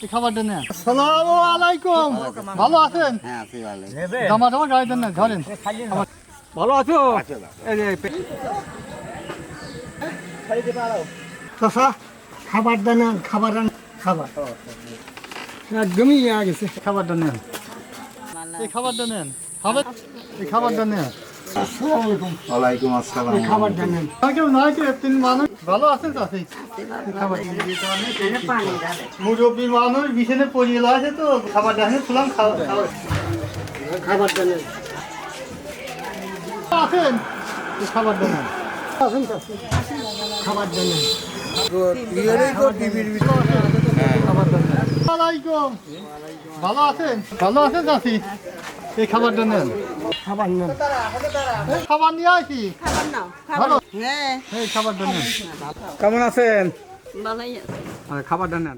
এই খাবারটা নেন। আসসালামু আলাইকুম। ভালো আছেন? হ্যাঁ আছি ভালো। জামা টামা গায়ে দেন না, ধরেন। ভালো আছো? এই যে চাচা খাবার দেন, খাবার খাবার একদমই ইয়ে গেছে। খাবারটা নেন, এই খাবারটা নেন, খাবার, এই খাবারটা নেন। ওয়ালাইকুম আসসালাম। খাবার দেন কেউ নয় কেউ তিন মানুষ ভালো আছেন চাষি? মুরব্বী মানুষ বিছানে পড়িয়ে আছে তো খাবার দেখে খুলাম খাবার দেন আছেন, এই খাবারটা নেন। আছেন চাচি খাবার দেন। ওয়ালাইকুম। ভালো আছেন? ভালো আছেন চাষি? এই খাবারটা নেন। খাবার নেন। খাবার নিয়ে আসি। খাবার নাও ভালো, হ্যাঁ এই খাবারটা নেন। কেমন আছেন? ভালোই আছে খাবারটা নেন।